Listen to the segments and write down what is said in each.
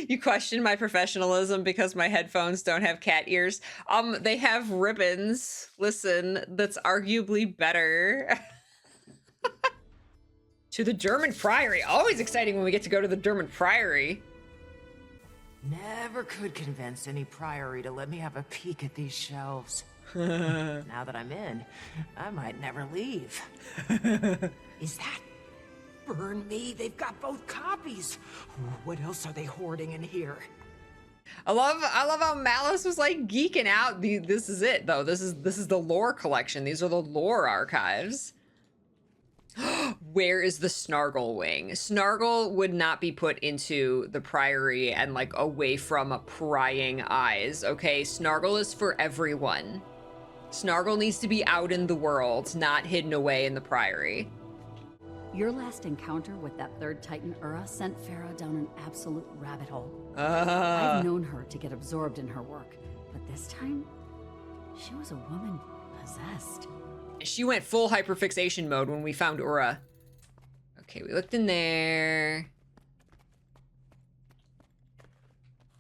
You question my professionalism because my headphones don't have cat ears. They have ribbons. Listen, that's arguably better. To the German Priory. Always exciting when we get to go to the German Priory. Never could convince any priory to let me have a peek at these shelves. Now that I'm in, I might never leave. Is that... Burn me, they've got both copies. What else are they hoarding in here? I love how Malice was like geeking out. This is it though. This is the lore collection. These are the lore archives. Where is the Snargle wing? Snargle would not be put into the Priory and like away from prying eyes, okay? Snargle is for everyone. Snargle needs to be out in the world, not hidden away in the Priory. Your last encounter with that third Titan Ura sent Farah down an absolute rabbit hole. I've known her to get absorbed in her work, but this time, she was a woman possessed. She went full hyperfixation mode when we found Ura. Okay, we looked in there.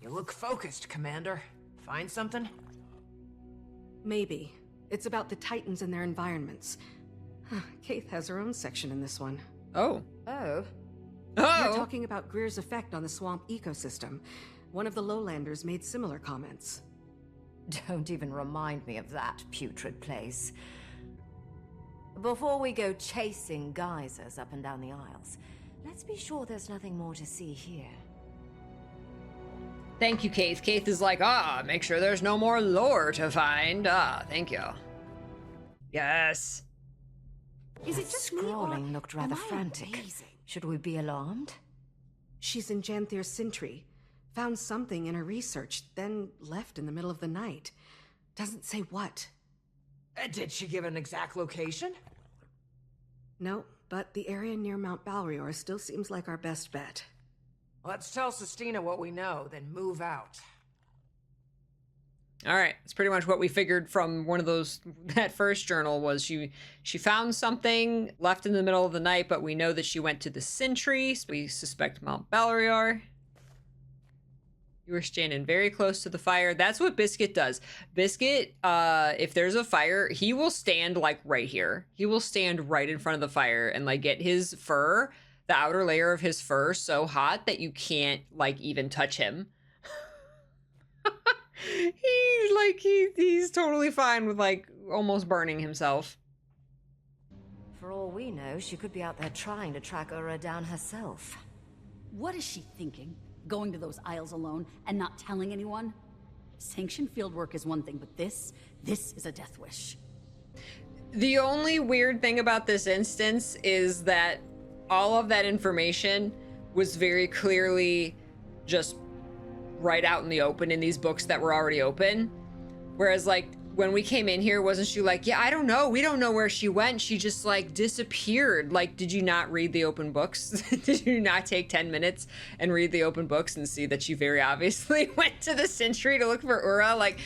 You look focused, Commander. Find something? Maybe. It's about the Titans and their environments. Kaith has her own section in this one. Oh. Oh. Oh! You're talking about Greer's effect on the swamp ecosystem. One of the lowlanders made similar comments. Don't even remind me of that putrid place. Before we go chasing geysers up and down the aisles, let's be sure there's nothing more to see here. Thank you, Kaith. Kaith is like, make sure there's no more lore to find. Thank you. Yes. Is it just me, or Scrolling looked rather am I frantic. amazing? Should we be alarmed? She's in Janthir Sintry. Found something in her research, then left in the middle of the night. Doesn't say what. Did she give an exact location? No, but the area near Mount Bor still seems like our best bet. Let's tell Sistina what we know, then move out. All right, it's pretty much what we figured from one of those. That first journal was she found something left in the middle of the night, but we know that she went to the Sentry. So we suspect Mount Bor. You were standing very close to the fire. That's what Biscuit does. Biscuit, if there's a fire, he will stand like right here. He will stand right in front of the fire and like get his fur, the outer layer of his fur, so hot that you can't like even touch him. He's totally fine with like almost burning himself. For all we know, she could be out there trying to track Ura down herself. What is she thinking? Going to those aisles alone and not telling anyone? Sanctioned fieldwork is one thing, but this is a death wish. The only weird thing about this instance is that all of that information was very clearly just right out in the open in these books that were already open. Whereas like when we came in here, wasn't she like, yeah, I don't know. We don't know where she went. She just like disappeared. Like, did you not read the open books? Did you not take 10 minutes and read the open books and see that she very obviously went to the Sentry to look for Ura? Like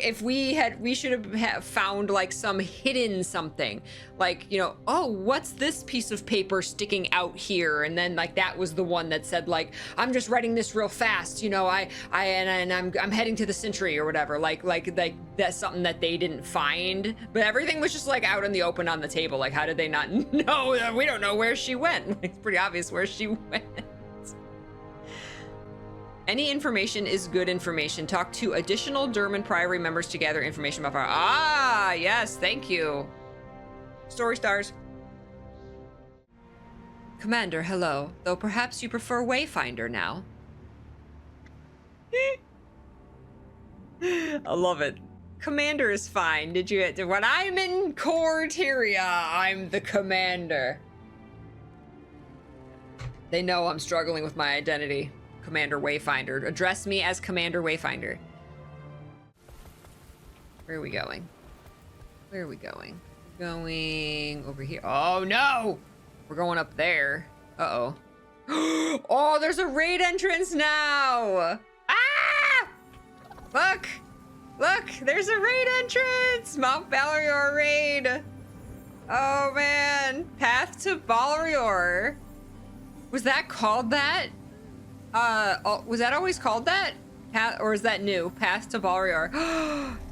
if we should have found like some hidden something, like, you know, oh, what's this piece of paper sticking out here? And then like that was the one that said like, I'm just writing this real fast, you know, I'm heading to the Sentry or whatever. Like that's something that they didn't find, but everything was just like out in the open on the table. Like, how did they not know that? We don't know where she went. It's pretty obvious where she went. Any information is good information. Talk to additional German Priory members to gather information about our... yes, thank you. Story stars. Commander, hello. Though perhaps you prefer Wayfinder now. I love it. Commander is fine. When I'm in Corteria, I'm the commander. They know I'm struggling with my identity. Commander Wayfinder. Address me as Commander Wayfinder. Where are we going? Where are we going? Going over here. Oh no! We're going up there. Uh-oh. Oh, there's a raid entrance now! Ah! Look! Look, there's a raid entrance! Mount Bor raid! Oh man, Path to Balrior. Was that called that? Was that always called that? Or is that new? Path to Balriar.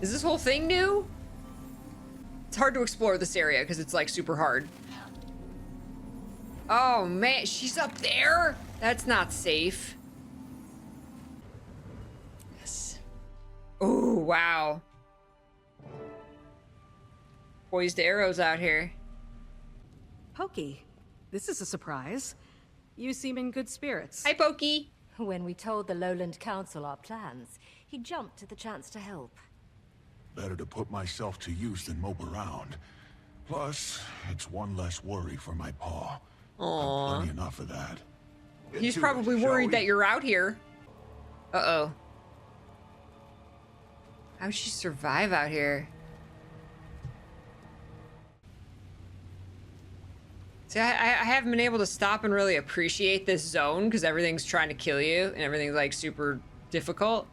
Is this whole thing new? It's hard to explore this area because it's like super hard. Oh man, she's up there? That's not safe. Yes. Oh, wow. Poised arrows out here. Pokey, this is a surprise. You seem in good spirits. Hi, Pokey. When we told the Lowland Council our plans, he jumped at the chance to help. Better to put myself to use than mope around. Plus, it's one less worry for my paw. Aww. Plenty enough of that. He's Into probably it, shall worried we? that you're out here. Uh-oh. How'd she survive out here? See, I haven't been able to stop and really appreciate this zone because everything's trying to kill you and everything's like super difficult.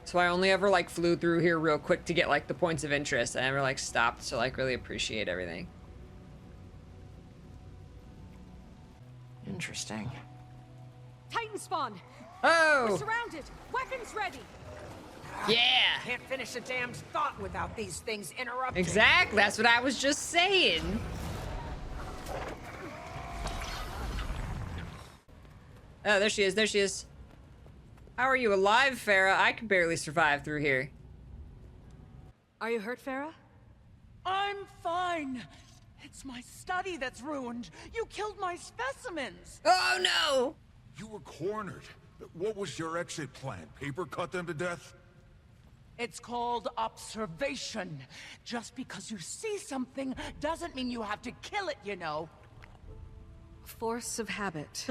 So I only ever like flew through here real quick to get like the points of interest. I never like stopped to like really appreciate everything. Interesting. Titan spawn! Oh! We're surrounded! Weapons ready! Yeah! Can't finish a damned thought without these things interrupting. Exactly, that's what I was just saying. Oh, there she is, there she is. How are you alive, Farah? I can barely survive through here. Are you hurt, Farah? I'm fine. It's my study that's ruined. You killed my specimens. Oh no! You were cornered. What was your exit plan? Paper cut them to death? It's called observation. Just because you see something doesn't mean you have to kill it, you know. Force of habit.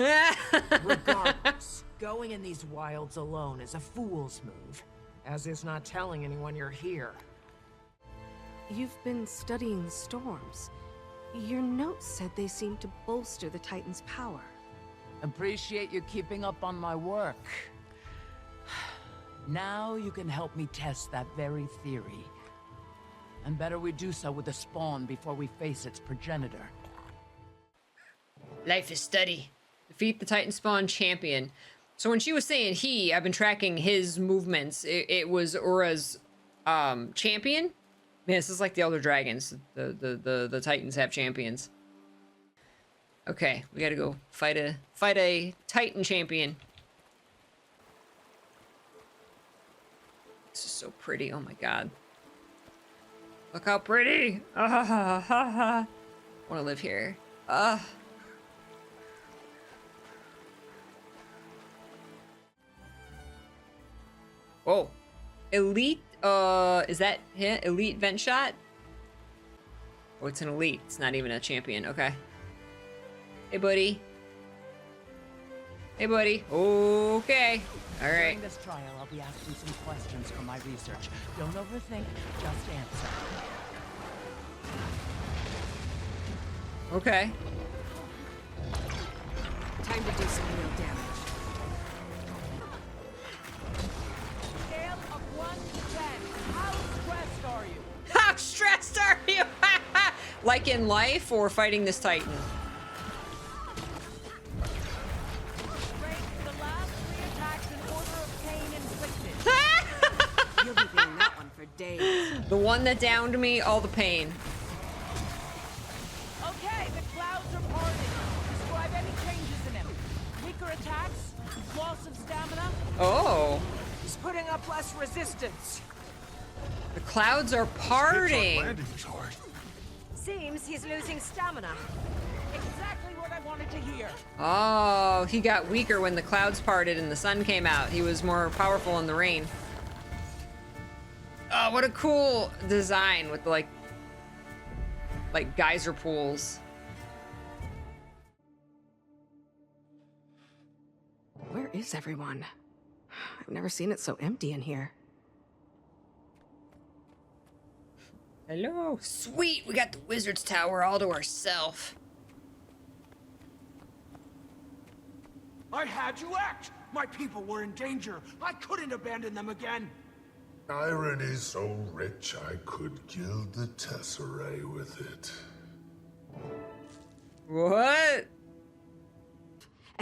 Regardless, going in these wilds alone is a fool's move. As is not telling anyone you're here. You've been studying the storms. Your notes said they seemed to bolster the Titan's power. Appreciate you keeping up on my work. Now you can help me test that very theory. And better we do so with the spawn before we face its progenitor. Life is study. Defeat the Titan Spawn champion. So when she was saying he, I've been tracking his movements. It was Ura's champion. Man, this is like the Elder Dragons. The Titans have champions. Okay, we gotta go fight a Titan champion. This is so pretty. Oh my god. Look how pretty. I want to live here. Whoa. Elite, is that hit? Elite vent shot? Oh, it's an elite. It's not even a champion. Okay. Hey, buddy. Hey, buddy. Okay. All right. During this trial, I'll be asking some questions from my research. Don't overthink, just answer. Okay. Time to do some real damage. Scale of 1 to 10, how stressed are you? How stressed are you? Like in life or fighting this Titan? Rank the last 3 attacks in order of pain inflicted. You'll be feeling that one for days. The one that downed me, all the pain. Okay, the clouds are parting. Describe any changes in him. Weaker attacks, loss of stamina. Oh. He's putting up less resistance. The clouds are Hits on parting. landing is hard. Seems he's losing stamina. Exactly what I wanted to hear. Oh, he got weaker when the clouds parted and the sun came out. He was more powerful in the rain. Oh, what a cool design with the, like geyser pools. Where is everyone? I've never seen it so empty in here. Hello. Sweet, we got the wizard's tower all to ourselves. I had you act! My people were in danger. I couldn't abandon them again. Irony so rich I could gild the tesserae with it. What?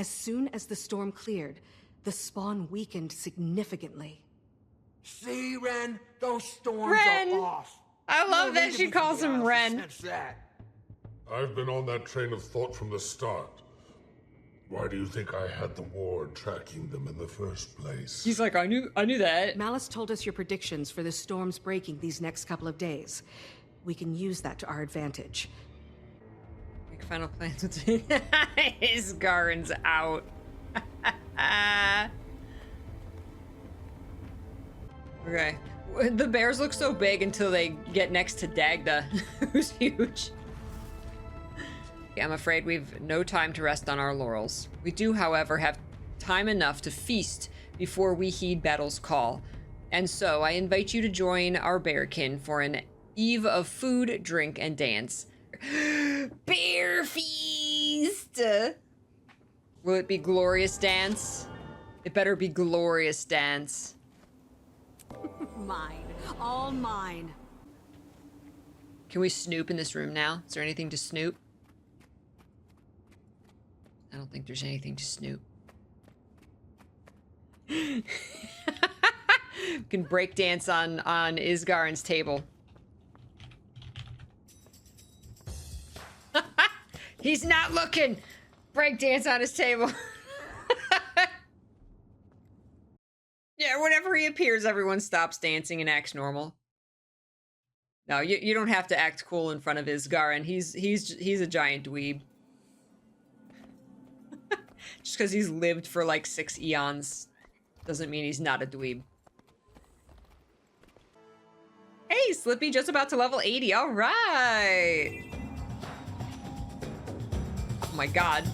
As soon as the storm cleared, the spawn weakened significantly. See, Ren? Those storms Ren! are off. I love No that need to she be calls from the him Isles to Ren. sense that. I've been on that train of thought from the start. Why do you think I had the ward tracking them in the first place? He's like, I knew that. Malice told us your predictions for the storms breaking these next couple of days. We can use that to our advantage. Make final plans with Isgarren's out. Okay. The bears look so big until they get next to Dagda, who's huge. Yeah, I'm afraid we've no time to rest on our laurels. We do, however, have time enough to feast before we heed battle's call. And so I invite you to join our bearkin for an eve of food, drink, and dance. Bear feast! Will it be glorious dance? It better be glorious dance. Mine. All mine. Can we snoop in this room now? Is there anything to snoop? I don't think there's anything to snoop. We can break dance on Isgarren's table. He's not looking. Break dance on his table. Yeah, whenever he appears, everyone stops dancing and acts normal. No, you don't have to act cool in front of Isgarren. He's a giant dweeb. Just because he's lived for like 6 eons doesn't mean he's not a dweeb. Hey, Slippy, just about to level 80. All right. Oh my god.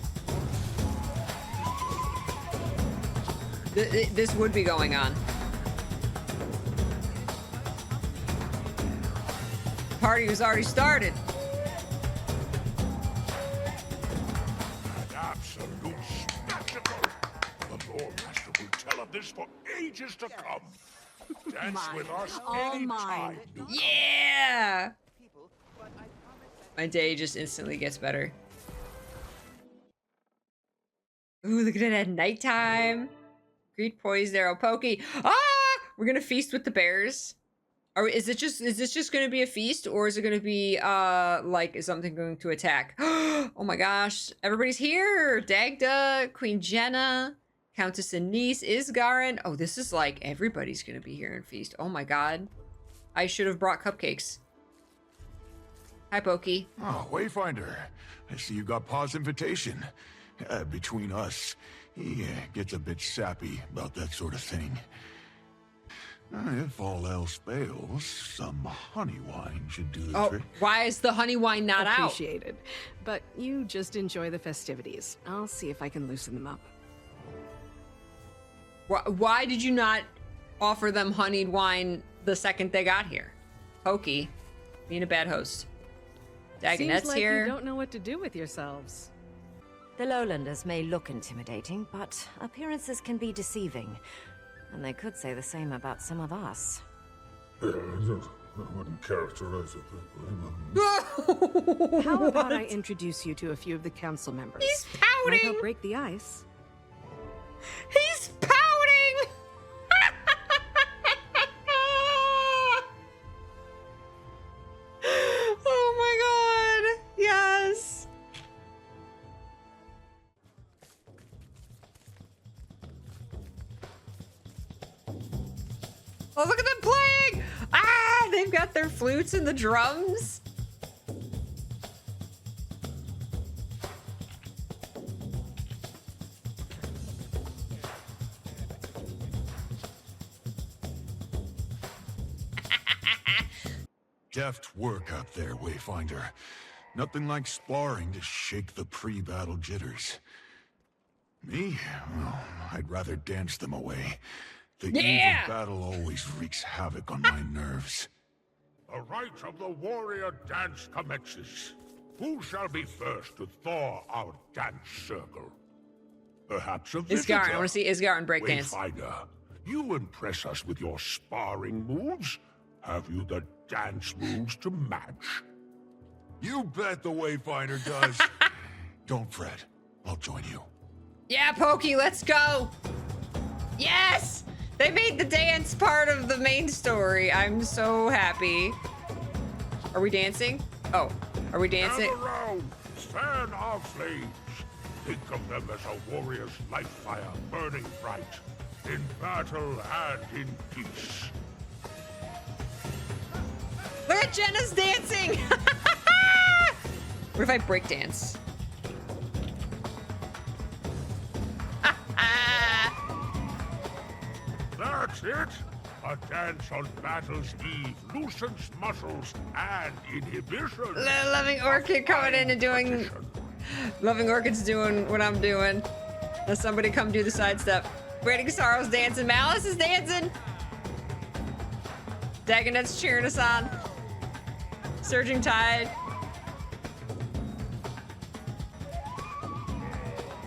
This would be going on. The party was already started. An absolute spectacle! The Lord Master will tell of this for ages to come. Dance with us anytime. Yeah! My day just instantly gets better. Ooh, look at it at nighttime. Greet poised arrow pokey. Ah! We're gonna feast with the bears. Is this just gonna be a feast, or is it gonna be like, is something going to attack? Oh my gosh, everybody's here. Dagda, Queen Jenna, Countess Anise, Isgarren. Oh, this is like everybody's gonna be here and feast. Oh my god. I should have brought cupcakes. Hi, Pokey. Oh, Wayfinder. I see you got Pa's invitation. Between us, he gets a bit sappy about that sort of thing. If all else fails, some honey wine should do the trick. Why is the honey wine not out? Appreciated. But you just enjoy the festivities. I'll see if I can loosen them up. Why did you not offer them honeyed wine the second they got here? Pokey, being a bad host. Dagonet's Seems like here. you don't know what to do with yourselves. The lowlanders may look intimidating, but appearances can be deceiving. And they could say the same about some of us. I wouldn't characterize it that way. How about I introduce you to a few of the council members? He's Might pouting. help break the ice. He's pouting. Oh my god. Yes. Oh, look at them playing! Ah, they've got their flutes and the drums. Deft work out there, Wayfinder. Nothing like sparring to shake the pre-battle jitters. Me? Well, I'd rather dance them away. The eve of battle always wreaks havoc on my nerves. The rite of the warrior dance commences. Who shall be first to thaw our dance circle? Perhaps a visitor. Isgarren, I want to see Isgarren breakdance. Wayfinder, you impress us with your sparring moves. Have you the dance moves to match? You bet the Wayfinder does. Don't fret. I'll join you. Yeah, Pokey, let's go. Yes! They made the dance part of the main story. I'm so happy. Are we dancing? Oh, are we dancing? Gather round, fan our flames. Think of them as a warrior's life fire burning bright, in battle and in peace. Look at Jenna's dancing! What if I break dance? That's it! A dance on battle's eve loosens muscles and inhibitions. Loving Orchid coming in and doing... Loving Orchid's doing what I'm doing. Let somebody come do the sidestep. Waiting Sorrow's dancing. Malice is dancing. Dagonet's cheering us on. Surging Tide.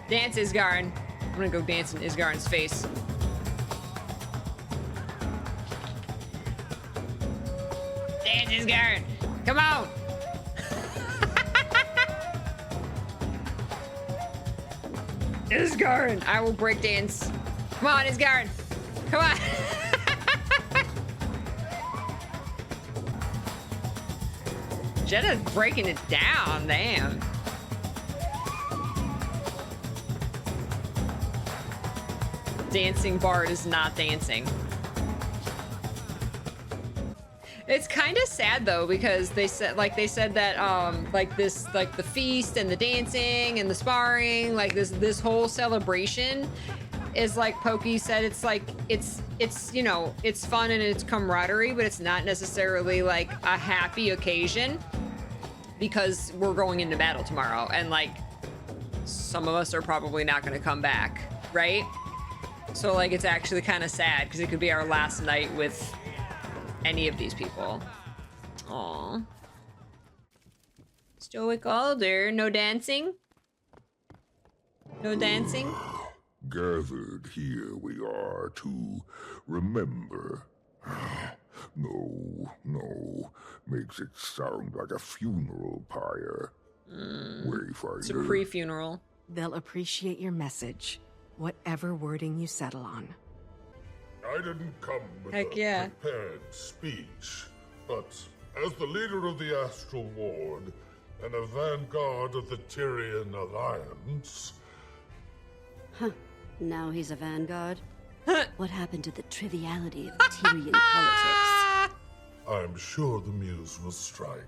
Dance, Isgarren. I'm gonna go dance in Isgarren's face. Dance, Isgarren. Come on. Isgarren. I will break dance. Come on, Isgarren. Come on. Jenna's breaking it down, damn. Dancing Bard is not dancing. It's kind of sad though, because they said that like the feast and the dancing and the sparring, like this whole celebration is, like Pokey said, it's like it's you know, it's fun and it's camaraderie, but it's not necessarily like a happy occasion, because we're going into battle tomorrow and like some of us are probably not going to come back, right? So like it's actually kind of sad because it could be our last night with any of these people. Aww. Stoic Alder, no dancing? No dancing? Gathered here we are to remember. No. Makes it sound like a funeral pyre. Wayfinder. It's a pre-funeral. They'll appreciate your message, whatever wording you settle on. I didn't come with Heck a yeah. prepared speech, but as the leader of the Astral Ward and a vanguard of the Tyrian Alliance... Huh. Now he's a vanguard? What happened to the triviality of Tyrian politics? I'm sure the muse will strike.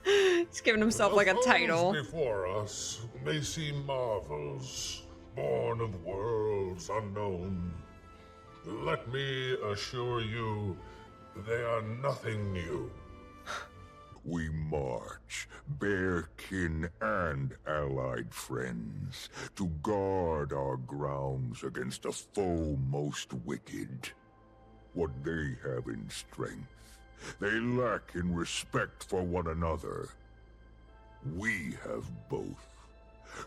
He's giving himself like a title. Those before us may seem marvels, born of worlds unknown. Let me assure you, they are nothing new. We march, bear kin and allied friends, to guard our grounds against a foe most wicked. What they have in strength, they lack in respect for one another. We have both.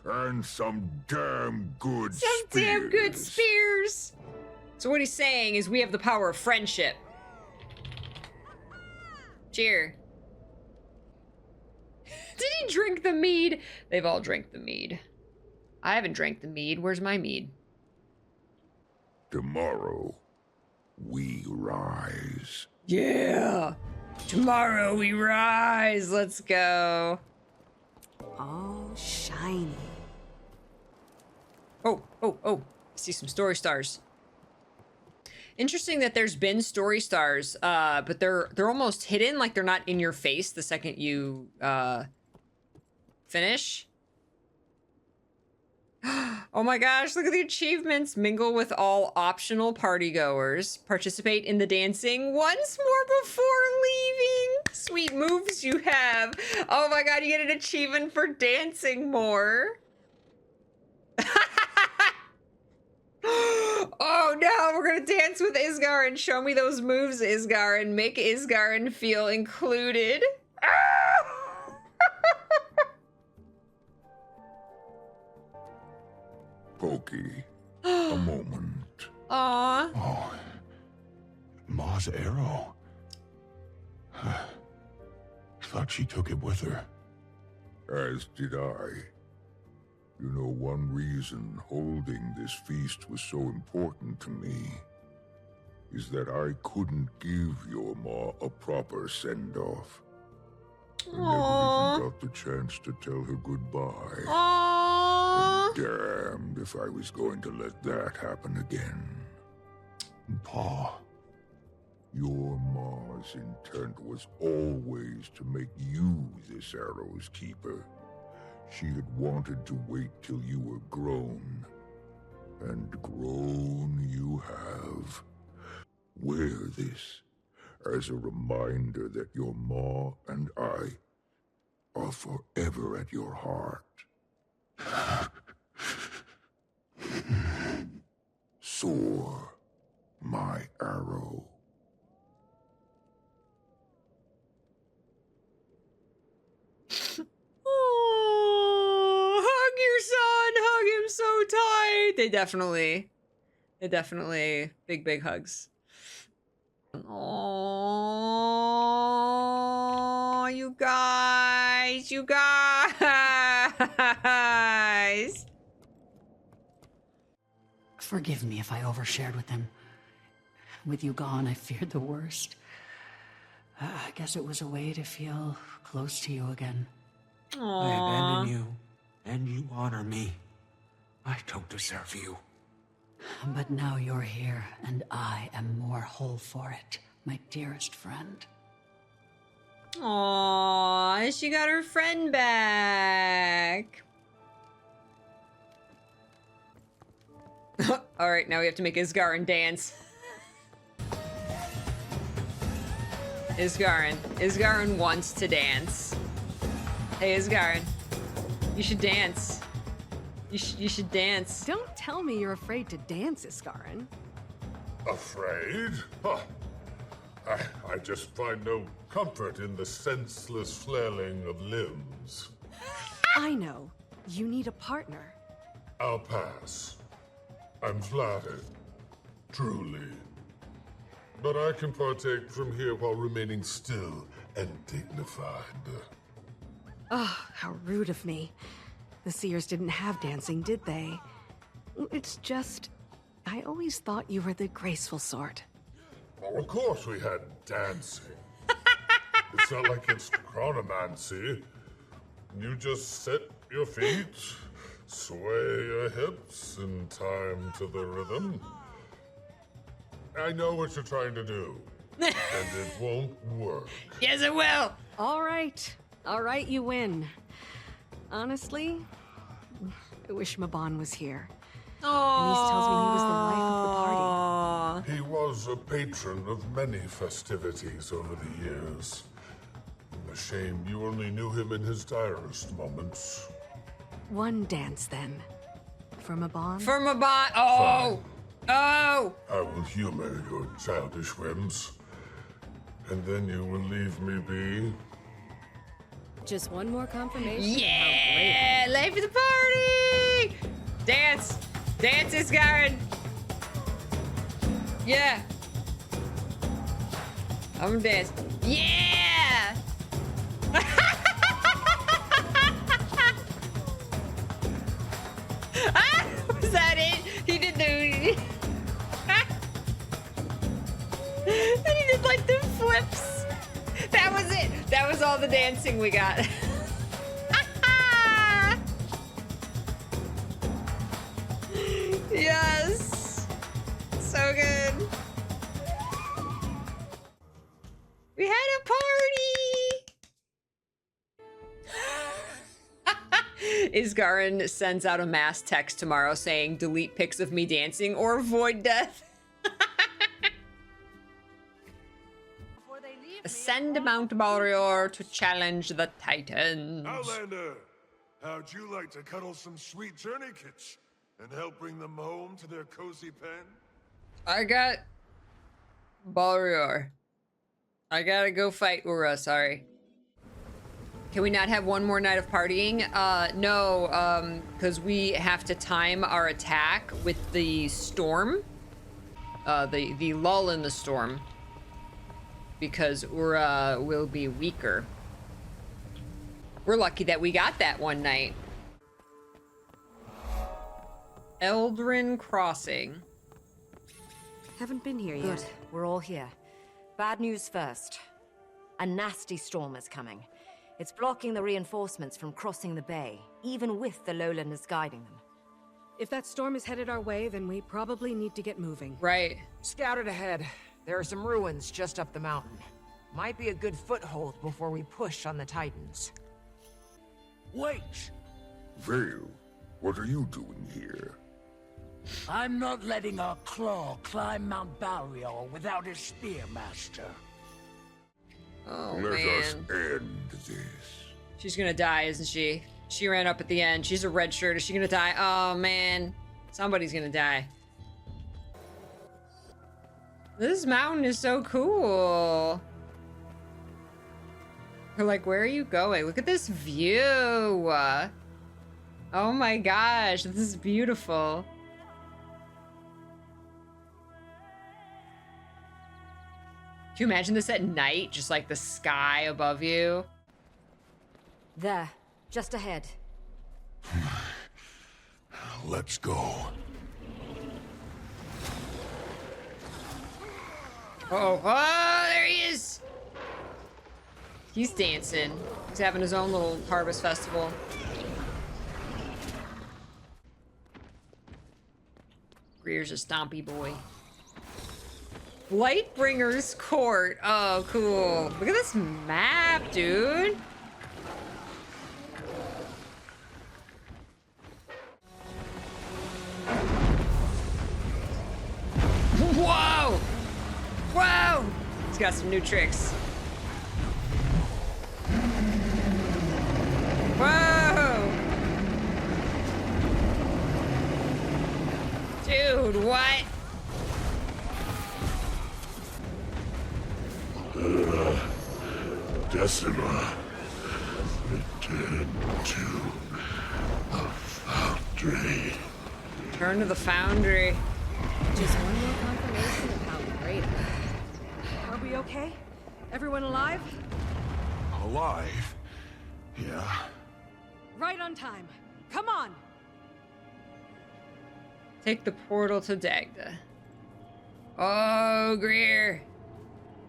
And some damn good spears. Some damn good spears! So what he's saying is we have the power of friendship. Cheer. Did he drink the mead? They've all drank the mead. I haven't drank the mead. Where's my mead? Tomorrow, we rise. Yeah. Tomorrow we rise. Let's go. Oh, shiny. Oh. I see some story stars. Interesting that there's been story stars, but they're almost hidden, like they're not in your face the second you finish. Oh my gosh, look at the achievements. Mingle with all optional partygoers. Participate in the dancing once more before leaving. Sweet moves you have. Oh my god, you get an achievement for dancing more. Oh no, we're gonna dance with Isgarren. Show me those moves, Isgarren. Make Isgarren feel included. Pokey, a moment. Aww. Oh, Ma's arrow. Thought she took it with her. As did I. You know, one reason holding this feast was so important to me is that I couldn't give your ma a proper send-off. I never even got the chance to tell her goodbye. Aww. Damned if I was going to let that happen again. Pa, your ma's intent was always to make you this arrow's keeper. She had wanted to wait till you were grown. And grown you have. Wear this as a reminder that your ma and I are forever at your heart. Soar, my arrow. Oh, hug your son, hug him so tight. They definitely big hugs. Oh, you guys. Forgive me if I overshared with him. With you gone, I feared the worst. I guess it was a way to feel close to you again. I abandon you, and you honor me. I don't deserve you. But now you're here, and I am more whole for it, my dearest friend. Aw, she got her friend back. Alright, now we have to make Isgarren dance. Isgarren wants to dance. Hey, Isgarren, you should dance. You should dance. Don't tell me you're afraid to dance, Isgarren. Afraid? Huh. I just find no comfort in the senseless flailing of limbs. I know. You need a partner. I'll pass. I'm flattered. Truly. But I can partake from here while remaining still and dignified. Oh, how rude of me. The Seers didn't have dancing, did they? It's just, I always thought you were the graceful sort. Well, of course we had dancing. It's not like it's chronomancy. You just set your feet, sway your hips in time to the rhythm. I know what you're trying to do, and it won't work. Yes, it will. All right, you win. Honestly, I wish Mabon was here. Anise tells me he was the life of the party. He was a patron of many festivities over the years. A shame you only knew him in his direst moments. One dance, then. For Mabon? For Mabon. Oh! Fine. Oh! I will humor your childish whims. And then you will leave me be. Just one more confirmation. Yeah! Life of the party! Dance! Dance, Isgarren! Yeah! I'm gonna dance. Yeah! Was that it? He did the... And he did like the flips. That was it. That was all the dancing we got. Yes. So good. We had a party. Isgarren sends out a mass text tomorrow saying delete pics of me dancing or avoid death. Ascend Mount Bor to challenge the Titans. Outlander, how'd you like to cuddle some sweet tourniquets and help bring them home to their cozy pen? I got Balrior. I gotta go fight Ura, sorry. Can we not have one more night of partying? No, because we have to time our attack with the storm. The lull in the storm. Because Ura will be weaker. We're lucky that we got that one night. Eldrin Crossing. Haven't been here Good. yet. We're all here. Bad news first. A nasty storm is coming. It's blocking the reinforcements from crossing the bay, even with the lowlanders guiding them. If that storm is headed our way, then we probably need to get moving. Right. Scouted ahead. There are some ruins just up the mountain. Might be a good foothold before we push on the Titans. Wait! Vale, what are you doing here? I'm not letting our claw climb Mount Bor without a spearmaster. Oh, Let us man. end this. She's gonna die, isn't she? She ran up at the end. She's a red shirt. Is she gonna die? Oh, man. Somebody's gonna die. This mountain is so cool. We're like, where are you going? Look at this view. Oh my gosh, this is beautiful. Can you imagine this at night? Just like the sky above you. There, just ahead. Let's go. Oh, there he is. He's dancing. He's having his own little harvest festival. Greer's a stompy boy. Lightbringer's Court. Oh, cool. Look at this map, dude. Whoa! Whoa! He's got some new tricks. Whoa! Dude, what? Decima, return to the foundry. Turn to the foundry. Just one more confirmation of how great I am. Are we okay? Everyone alive? Alive? Yeah. Right on time. Come on! Take the portal to Dagda. Oh, Greer.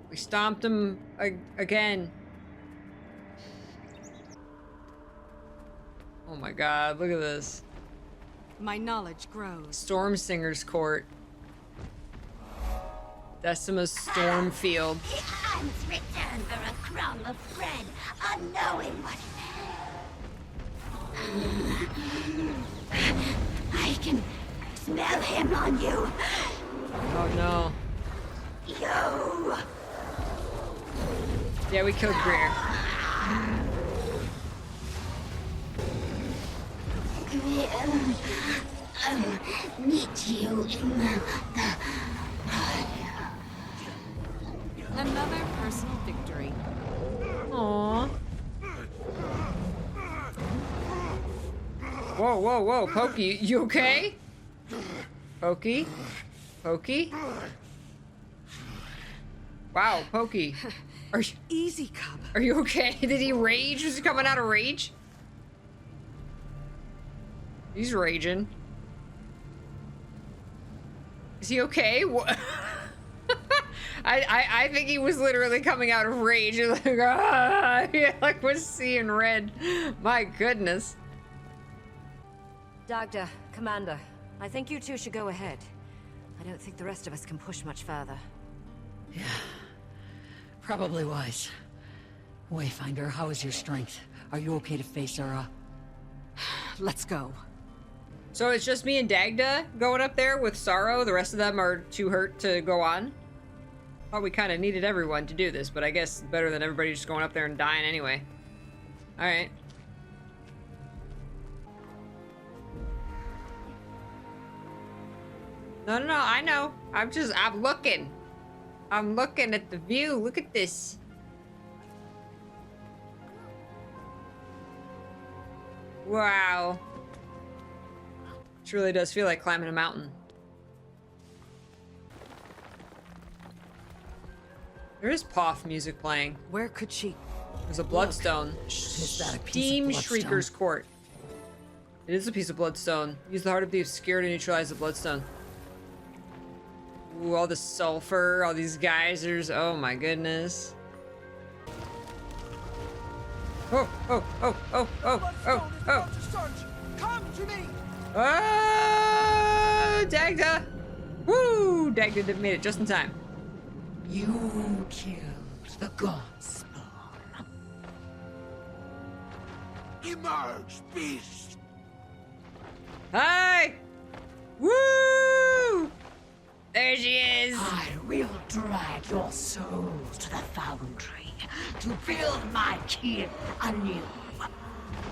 We stomped him again. Oh my god, look at this. My knowledge grows. Stormsinger's Court. Decima's Stormfield. The ants return for a crumb of bread, unknowing what I can smell him on you. Oh no. You. Yeah, we killed Greer. Meet you in the Another personal victory. Aww. Whoa, whoa, whoa, Pokey, you okay? Pokey? Pokey? Wow, Pokey. Easy, cub. Are you okay? Did he rage? Was he coming out of rage? He's raging. Is he okay? What? I think he was literally coming out of rage. Like, like was seeing red. My goodness. Dagda, Commander, I think you two should go ahead. I don't think the rest of us can push much further. Yeah, probably wise. Wayfinder, how is your strength? Are you okay to face Ura? Let's go. So it's just me and Dagda going up there with Sorrow. The rest of them are too hurt to go on. Thought we kind of needed everyone to do this, but I guess better than everybody just going up there and dying anyway. All right. No, I know. I'm looking. I'm looking at the view. Look at this. Wow. It really does feel like climbing a mountain. There is Poff music playing. Where could she? There's a bloodstone. Is that a piece of Steam bloodstone? Shrieker's Court. It is a piece of bloodstone. Use the heart of the obscure to neutralize the bloodstone. Ooh, all the sulfur, all these geysers. Oh my goodness. Oh, oh, oh, oh, oh, oh, oh. Come to me! Oh, Dagda! Woo! Dagda made it just in time. You killed the GODSPAWN. Emerge, beast! Hi! Woo! There she is! I will drag your souls to the foundry to build my kin anew.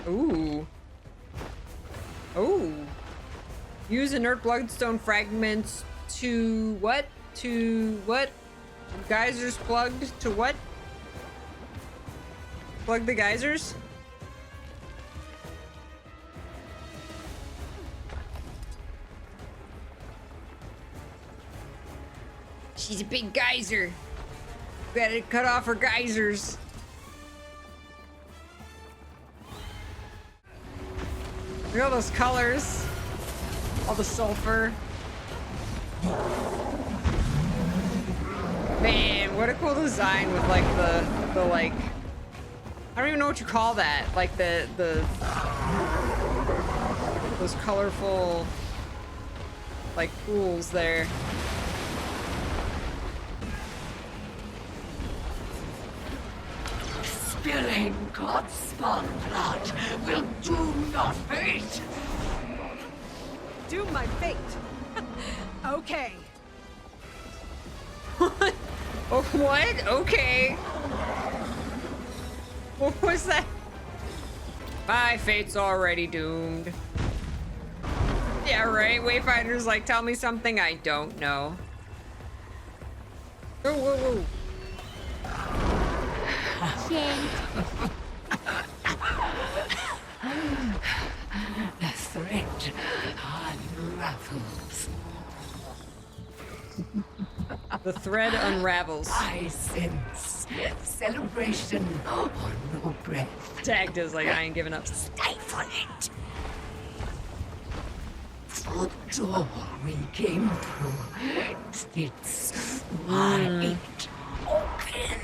Ooh. Ooh. Use inert bloodstone fragments to what? To what? Geysers plugged to what? Plug the geysers? She's a big geyser. Gotta cut off her geysers. Look at all those colors. All the sulfur. Man, what a cool design with like the like, I don't even know what you call that. Like the those colorful like pools there. Spilling GODSPAWN blood will doom your fate. Do my fate. Okay. What? Oh, what? Okay. What was that? My fate's already doomed. Yeah, right. Wayfinder's like, tell me something I don't know. Whoa, whoa, whoa. The thread unravels. The thread unravels. I sense celebration or no breath. Dagda's like, I ain't giving up. Stifle it. The door we came through, it's wide open.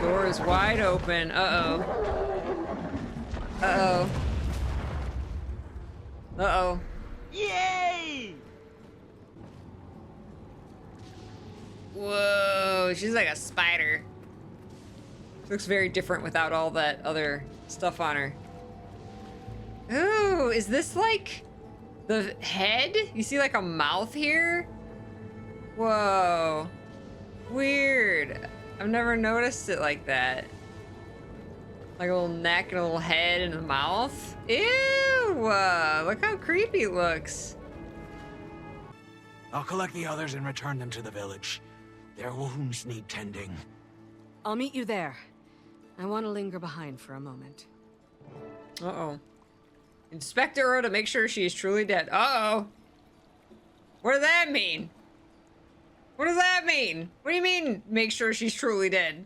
Door is wide open. Uh-oh. Uh-oh. Uh-oh. Yay! Whoa, she's like a spider. She looks very different without all that other stuff on her. Ooh, is this like the head? You see like a mouth here? Whoa. Weird. I've never noticed it like that. Like a little neck and a little head and a mouth. Ew! Look how creepy it looks. I'll collect the others and return them to the village. Their wounds need tending. I'll meet you there. I want to linger behind for a moment. Uh-oh. Inspect Ura to make sure she is truly dead. Uh-oh. What does that mean? What does that mean? What do you mean, make sure she's truly dead?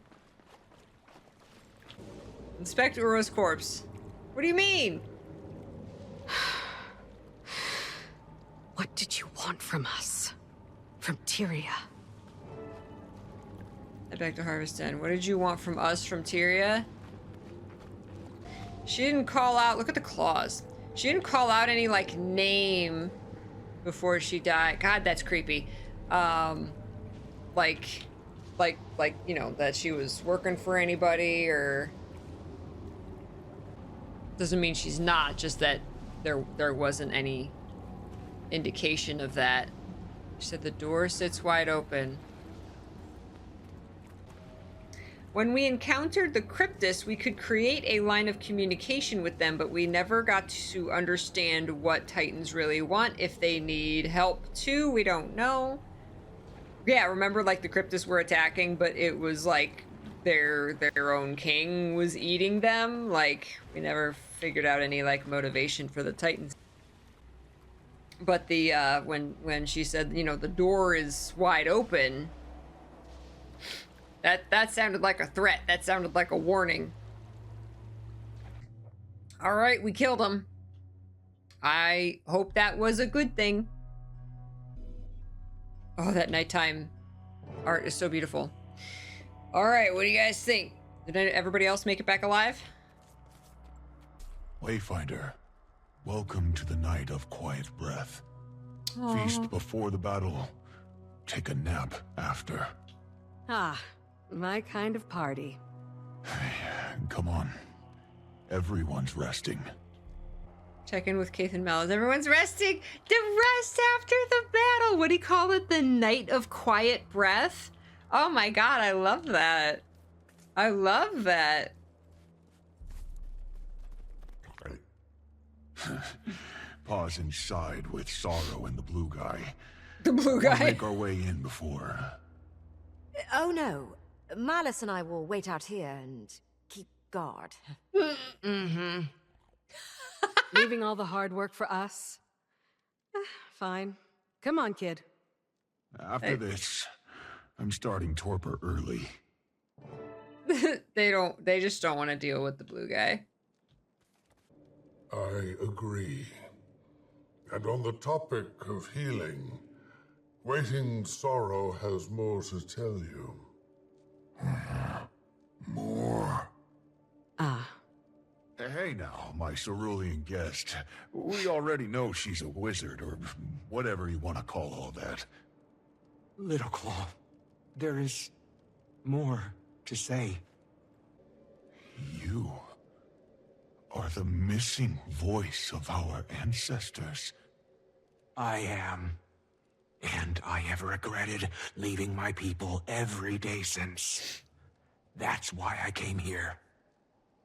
Inspect Ura's corpse. What do you mean? What did you want from us? From Tyria? Head back to Harvest Den. What did you want from us from Tyria? She didn't call out. Look at the claws. She didn't call out any like name before she died. God, that's creepy. Like you know, that she was working for anybody, or doesn't mean she's not. Just that there wasn't any indication of that. She said the door sits wide open. When we encountered the Cryptus, we could create a line of communication with them, but we never got to understand what Titans really want. If they need help too, we don't know. Yeah, remember like the Cryptus were attacking, but it was like their own king was eating them. Like, we never figured out any like motivation for the Titans. But the when she said, you know, the door is wide open, that sounded like a threat. That sounded like a warning. All right, we killed him. I hope that was a good thing. Oh, that nighttime art is so beautiful. All right, what do you guys think? Did everybody else make it back alive? Wayfinder, welcome to the night of quiet breath. Aww. Feast before the battle. Take a nap after. Ah, my kind of party. Come on. Everyone's resting. Check in with Keith and Mel. Everyone's resting. The rest after the battle. What do you call it? The night of quiet breath? Oh my god, I love that. I love that. Pause inside with Sorrow and the blue guy. The blue We'll guy. make our way in before. Oh no. Malice and I will wait out here and keep guard. Mm-hmm. Leaving all the hard work for us? Fine. Come on, kid. After this, I'm starting torpor early. They just don't want to deal with the blue guy. I agree. And on the topic of healing, Waiting Sorrow has more to tell you. More? Ah. Hey now, my cerulean guest. We already know she's a wizard, or whatever you want to call all that. Little Claw, there is more to say. You are the missing voice of our ancestors. I am. And I have regretted leaving my people every day since. That's why I came here.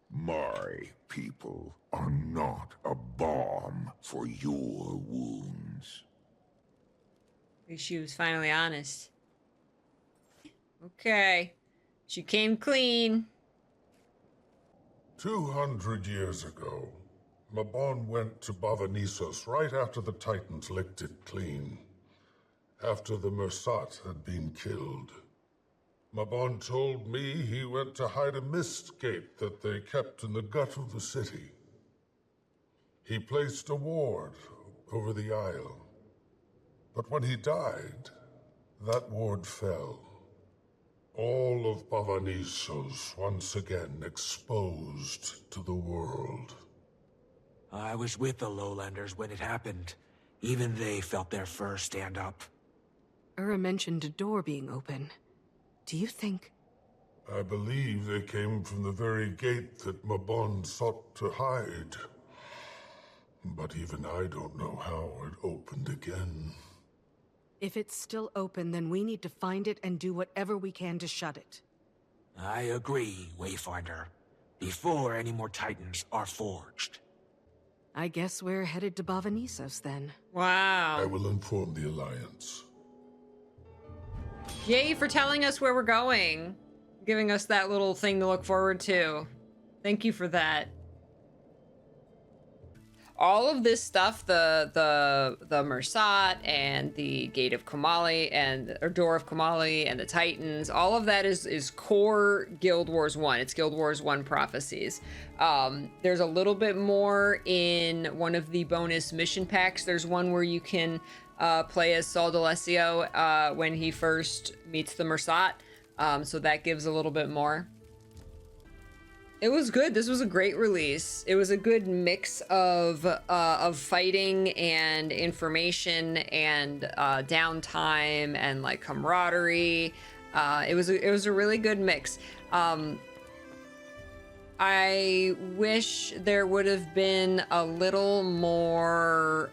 My people are not a balm for your wounds. At least she was finally honest. Okay. She came clean. 200 years ago, Mabon went to Bavanisos right after the Titans licked it clean. After the Mersat had been killed. Mabon told me he went to hide a mist gate that they kept in the gut of the city. He placed a ward over the isle. But when he died, that ward fell. All of Bavanisos once again exposed to the world. I was with the Lowlanders when it happened. Even they felt their fur stand up. Ura mentioned a door being open. Do you think... I believe they came from the very gate that Mabon sought to hide. But even I don't know how it opened again. If it's still open, then we need to find it and do whatever we can to shut it. I agree, Wayfinder. Before any more Titans are forged. I guess we're headed to Bavanisos then. Wow. I will inform the Alliance. Yay for telling us where we're going. Giving us that little thing to look forward to. Thank you for that. All of this stuff, the Mersat and the Gate of Kamali or Door of Kamali and the Titans, all of that is core Guild Wars 1. It's Guild Wars 1 prophecies. There's a little bit more in one of the bonus mission packs. There's one where you can play as Sol D'Alessio when he first meets the Mersat. So that gives a little bit more. It was good. This was a great release. It was a good mix of fighting and information and downtime and like camaraderie. It was a really good mix. I wish there would have been a little more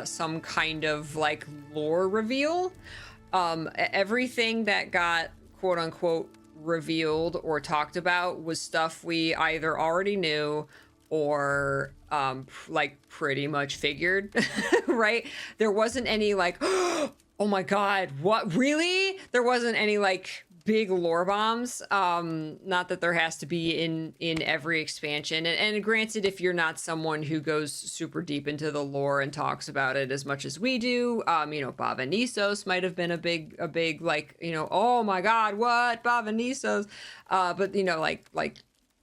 some kind of like lore reveal. Everything that got quote unquote revealed or talked about was stuff we either already knew or like pretty much figured. Right? There wasn't any like, oh my god, what, really? There wasn't any like big lore bombs. Not that there has to be in every expansion, and granted, if you're not someone who goes super deep into the lore and talks about it as much as we do, you know, Bavanisos might have been a big like, you know, oh my god, what, Bavanisos? But you know, like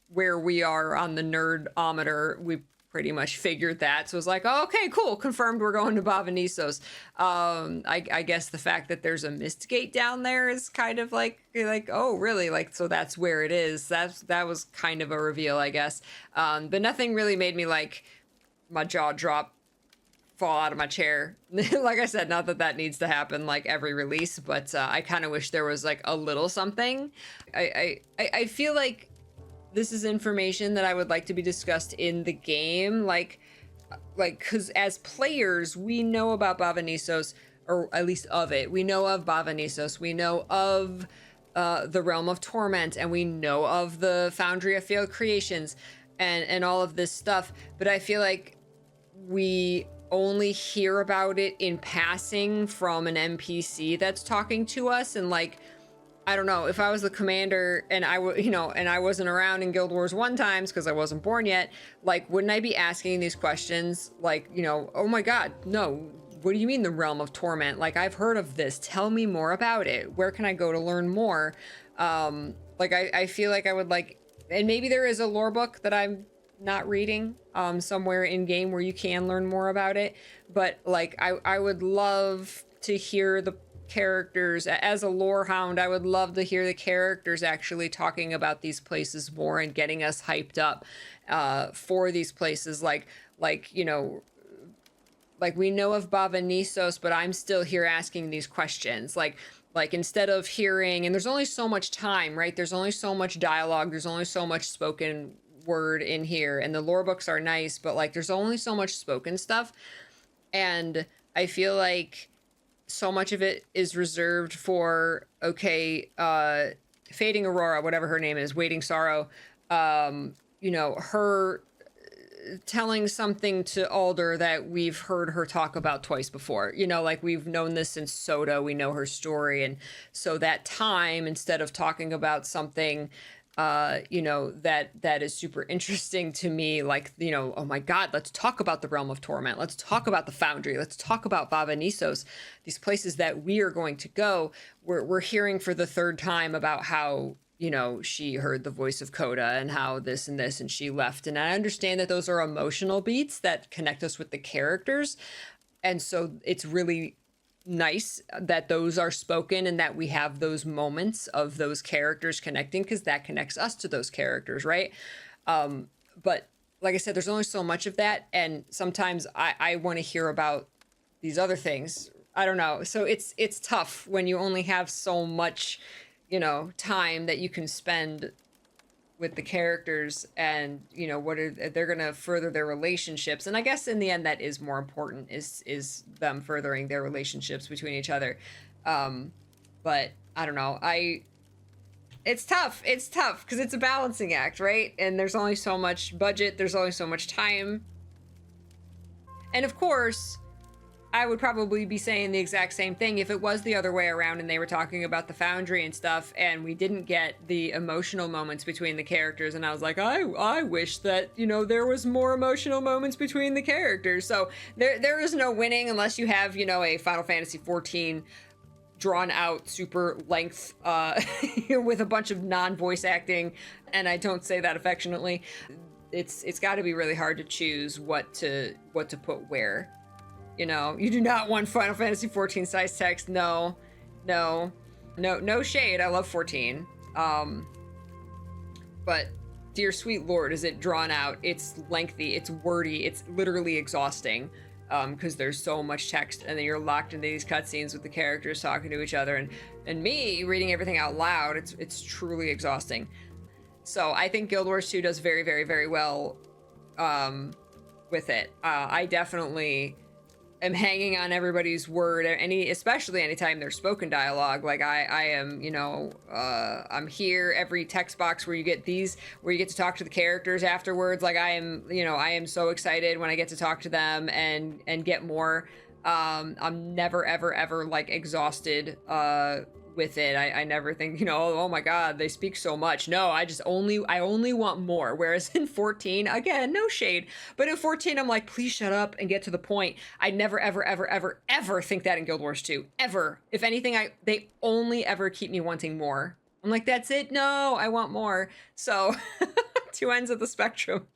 where we are on the nerdometer, we pretty much figured that. So it was like, oh, okay, cool, confirmed we're going to Bavanisos. I guess the fact that there's a mist gate down there is kind of like, oh, really? Like, so that's where it is. That was kind of a reveal, I guess. But nothing really made me like my jaw drop, fall out of my chair. Like I said, not that that needs to happen like every release, but I kind of wish there was like a little something. I feel like this is information that I would like to be discussed in the game, like because as players we know about Bavanisos, or at least of it. We know of Bavanisos, we know of the Realm of Torment, and we know of the Foundry of Failed Creations and all of this stuff, but I feel like we only hear about it in passing from an NPC that's talking to us. And like, I don't know, if I was the commander and I wasn't around in Guild Wars 1 times because I wasn't born yet, like, wouldn't I be asking these questions? Like, oh my God, no, what do you mean the Realm of Torment? Like, I've heard of this. Tell me more about it. Where can I go to learn more? Like, I feel like I would like, and maybe there is a lore book that I'm not reading somewhere in game where you can learn more about it. But like, I would love to hear the characters as a lore hound. I would love to hear the characters actually talking about these places more and getting us hyped up for these places. Like we know of Bavanisos, but I'm still here asking these questions. Like instead of hearing, and there's only so much time, right? There's only so much dialogue. There's only so much spoken word in here, and the lore books are nice, but like there's only so much spoken stuff, and I feel like so much of it is reserved for Fading Aurora, whatever her name is, Waiting Sorrow, her telling something to Alder that we've heard her talk about twice before. Like, we've known this since Soda, we know her story, and so that time, instead of talking about something that is super interesting to me, like, oh my God, let's talk about the Realm of Torment, let's talk about the Foundry, let's talk about Bavanisos, these places that we are going to go. We're hearing for the third time about how she heard the voice of Coda and how this and this, and she left. And I understand that those are emotional beats that connect us with the characters, and so it's really nice that those are spoken and that we have those moments of those characters connecting, because that connects us to those characters, right? But like I said, there's only so much of that, and sometimes I want to hear about these other things. I don't know. So it's tough when you only have so much time that you can spend with the characters, and they're gonna further their relationships. And I guess in the end that is more important, is them furthering their relationships between each other. But I don't know, it's tough because it's a balancing act, right? And there's only so much budget, there's only so much time, and of course I would probably be saying the exact same thing if it was the other way around and they were talking about the Foundry and stuff and we didn't get the emotional moments between the characters, and I was like, I wish that, there was more emotional moments between the characters. So there is no winning unless you have, a Final Fantasy XIV drawn out super length with a bunch of non-voice acting, and I don't say that affectionately. It's got to be really hard to choose what to put where. You do not want Final Fantasy XIV size text. No shade. I love 14. But dear sweet Lord, is it drawn out? It's lengthy. It's wordy. It's literally exhausting. Because there's so much text, and then you're locked into these cutscenes with the characters talking to each other, and me reading everything out loud. It's truly exhausting. So I think Guild Wars 2 does very, very, very well with it. I definitely am hanging on everybody's word, especially anytime there's spoken dialogue. Like I am, I'm here every text box where you get to talk to the characters afterwards. Like I am so excited when I get to talk to them and get more. I'm never ever like exhausted with it. I never think, oh my God, they speak so much. No, I only want more. Whereas in 14, again, no shade, but in 14, I'm like, please shut up and get to the point. I never, ever think that in Guild Wars 2, ever. If anything, they only ever keep me wanting more. I'm like, that's it? No, I want more. So two ends of the spectrum.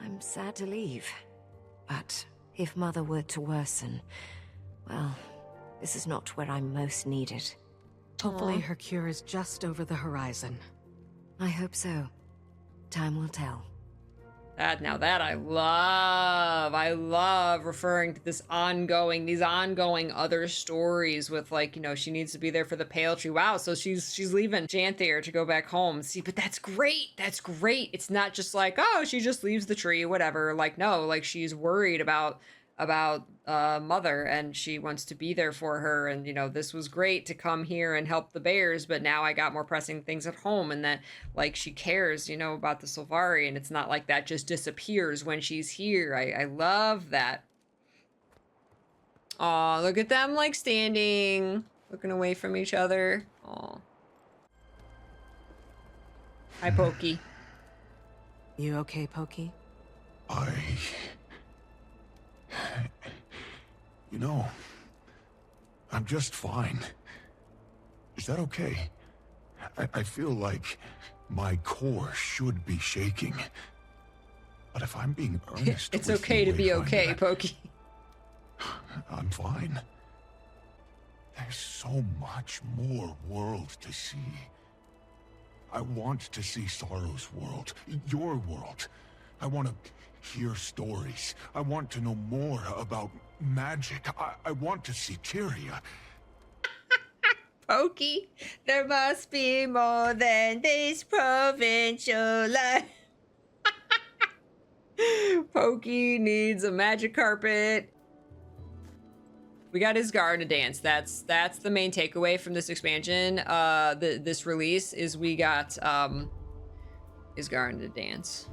I'm sad to leave. But if Mother were to worsen, well, this is not where I'm most needed. Hopefully her cure is just over the horizon. I hope so. Time will tell. Now that I love referring to these ongoing other stories with, like, you know, she needs to be there for the pale tree. Wow, so she's leaving Janthir to go back home. See, but that's great. That's great. It's not just like, oh, she just leaves the tree, whatever. Like, no, like she's worried about Mother, and she wants to be there for her. And, you know, this was great to come here and help the bears, but now I got more pressing things at home, and that, like, she cares, you know, about the Sylvari, and it's not like that just disappears when she's here. I love that. Aw, look at them, like, standing, looking away from each other. Aw. Hi, Pokey. You okay, Pokey? You know, I'm just fine. Is that okay? I feel like my core should be shaking. But if I'm being earnest, it's okay to be okay, Pokey. I'm fine. There's so much more world to see. I want to see Sorrow's world, your world. I want to hear stories. I want to know more about magic. I want to see Tyria. Pokey, there must be more than this provincial life. Pokey needs a magic carpet. We got Isgarren to dance. That's the main takeaway from this expansion. This release is we got Isgarren to dance.